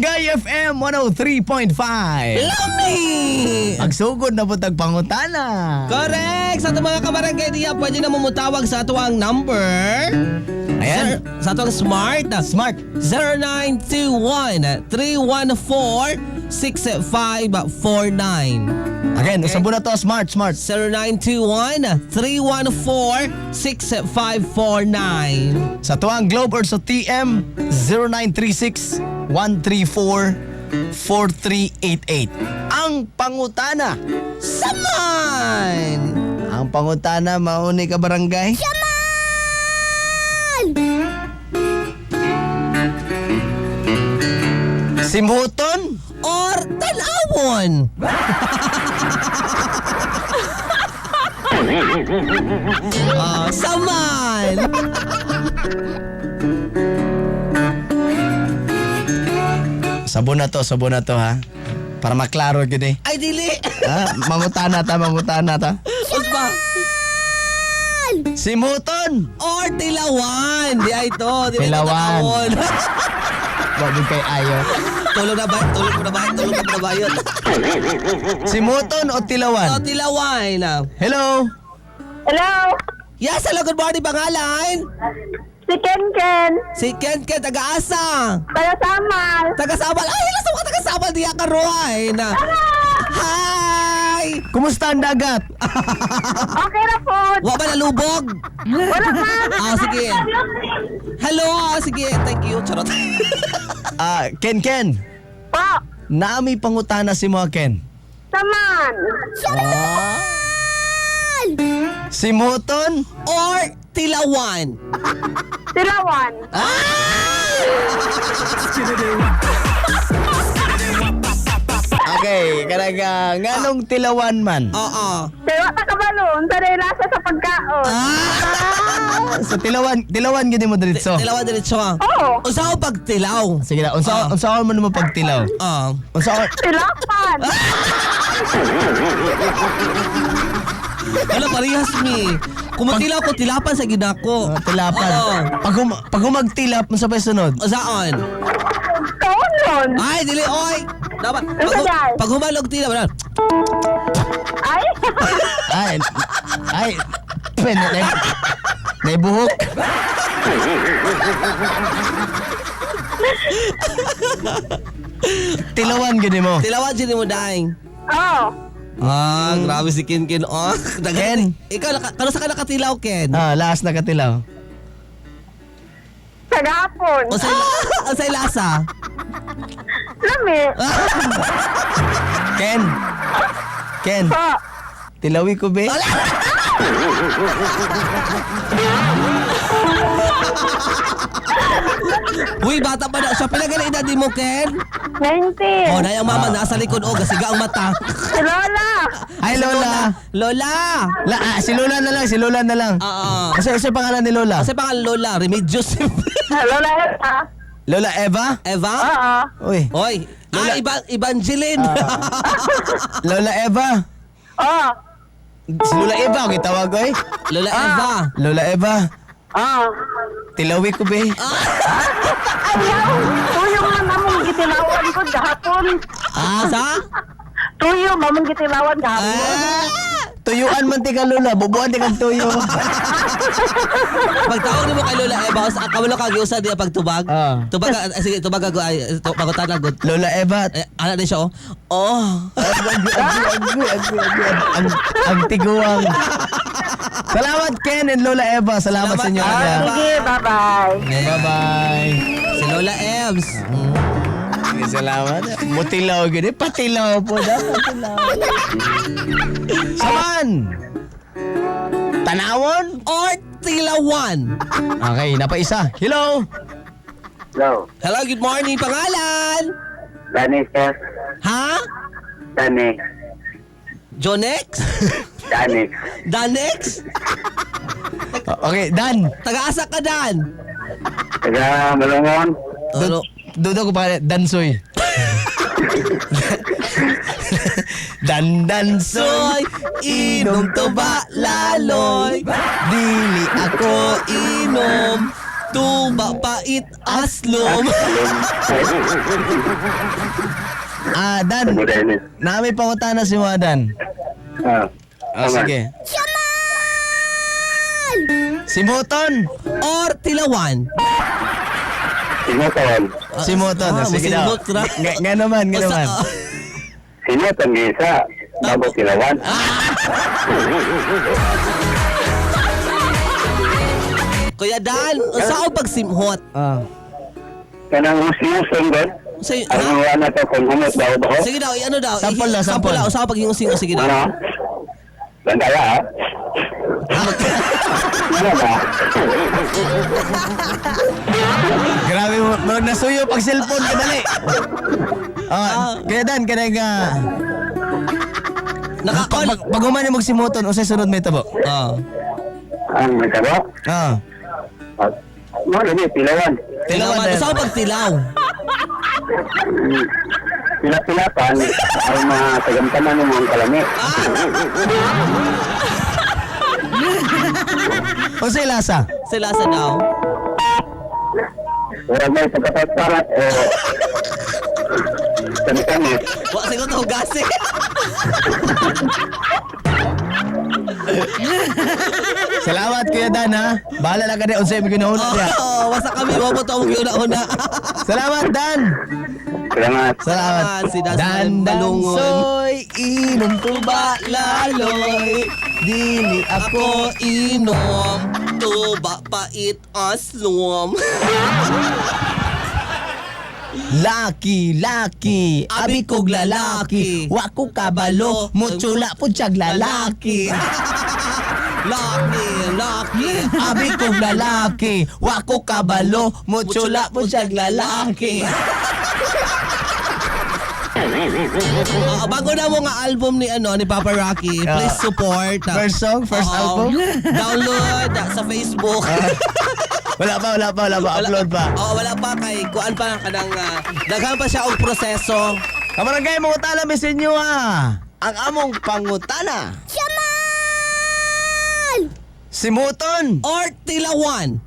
Barangay FM 103.5. Lami! Magsugod na po tagpangutana. Correct! Sa itong mga kabarangay diya, pwede na mumutawag sa atuang number. Ayan. Sa atuang smart. Smart. 0921-314-6549. Again, usabo na to. Smart. 0921-314-6549. Sa tuwang Globe or sa TM 0936-134-4388. Ang pangutana. Saman! Ang pangutana, mauni ka barangay. Simhuton Or talawon. Saman! Sabon na to ha. Para maklaro gid eh. Ay, dili! Mangutana ta. Usba! Simhuton. Or tilawan! Di ay to. Di ay Tilawan. talawon. Wag kay ayo. Tulog na ba yun? Simhuton o O, Tilawan? tilawan. Hello. Hello, Yes, hello, good morning, pangalan. si Ken. Si Ken, taga-asa. Taga Samal. Taga-sabal. Ay, hello sa mga taga-sabal. Di ka ruhay na. Hi! Kumusta ang dagat? Okay na po. Wa ba nalubog? Wala pa. Sige. Hello, sige. Thank you. Charot. Ken. Po, Naami pangutana si mga Ken. Saman. Simhuton. Or tilawan. Tilawan. Okay, kanaga nganong Tilawan man. Oo. Kaya wata ka balon, sa lasa sa pagkaon. Sa Tilawan gid mo diretso. Tilawan diretso. Oo. Usaw pag tilaw. Sige na, unsa man mo pagtilaw? Unsa Tilapan. Wala parehas mi. Kung magtilaw ko, tilapan sa ginako. tilapan. Oo. Pag humagtilap mo sabay sunod. Saan? Kaon yun. Ay, dili, oy! Dapat, Dali. pag humalog tila, wala. Ay. Ay. Naibuhok. Tilawan gini mo. Tilawan siya mo, daing. Oo. Grabe si Ken. Oh, Ken. Ikaw, kano sa ka nakatilaw, Ken? Last na katilaw. Sa gapon. O sa lasa? Lami. Ken. Po. Tilawi ko be. Uy, bata pa na siya. Pinagali edad din mo, Ken? 19. Oh, na yung mama nasa likod. Oh, gasiga ang mata. Si Lola. Ay, Lola. Lola! Si Lola na lang. Oo. Kasi pangalan ni Lola? Kasi pangalan Lola, Remedios. Lola Eva. Lola Eva? Eva? Oo. Uy. Oy, Lola- Evangeline. Lola Eva? Oo. Si Lola Eva, okay tawag oy. Lola Eva. Lola Eva, Oo. tilawi ko be. Ayaw. Tuyong na mamong gitilawan ko gahapon. Sa? Tuyong mamong gitilawan gahapon. Tuyuan man ti ka Lola, bubuan ti kang tuyo. Pagtawag ni mo kay Lola Eva, kamalo kag usa diya pagtubag. Tubag sige, tubag ako ay pagutan na good. Lola Eva, Ana din siya oh. Oh. ang tiguang. Salamat Ken and Lola Eva, salamat sa inyo. Salamat, Eva. Sige, bye-bye. Bye-bye. Si Lola Evs. Sige, salamat. Mutilaw gini, patilaw po da. Saman! Tanawon? Or Tilawan. Okay, napaisa. Hello! Hello, Hello, good morning. Pangalan? Danny sir. Ha? Danny. Jonex? Danex? Okay, Dan. Taga-asa ka, Dan? Taga Malungon. Ano? Dodo ko pa Dansoy. Dandansoy, Inom to ba laloy? dili ako Inom Tuba, pait, aslom. Dan, Dennis. nami pangutana si mga Dan. Sige. Simuton. Or tilawan. Sinuton. Simuton. Sige daw. masingot ra. Nga naman, nga naman. Sinuton gisa. Bago tilawan. Kuya Dan, saan pagsimhot? Kanang using-using doon. Say, Ang mga na to kung humot daw ba? sige daw, ano daw? Sample daw, sample. Sample daw, saan pag-iusing sige daw. Ano? Bandaya ha? Ano ba? Grabe mo, nasuyo pag cellphone ka dali. Kaya Dan, kaya nga. Nakakol. Pag umani mo simuton, usay sunod may tabo. Ang nagkaba? Ano ni tilawan? Tilawan. Dan. Saan pag tilaw? Pila-pilapan ang mga tagamtaman ng mga kalami. Usay lasa. Sila sa daw. Orang may pagkatasarat o kami-kami. Wa siguro to gasi. Salamat Kuya Dan ha. Bahala lang ka na unsay mo ginauna niya. Basta kami wa mo to mo una. Salamat Dan. Salamat. Salamat. Si Dan Dan Balungon. soy inom ko ba laloy? Dili ako Ako inom, tuba, pait, aslom. Laki, abi kog lalaki. Wa ko kabalo, mutsula po siyag lalaki. Laki. Abi kog lalaki, wa ko kabalo, mutsula po siyag lalaki. Bago na mo nga album ni ni Papa Rocky, please support. First song, first Oo. album? Download sa Facebook. Wala pa, upload pa. Wala pa kay kuan pa kanang daghan pa siya og proseso. Kamarangay mga utala mi sa inyo ha. Ang among pangutana. Simuton. Or tilawan.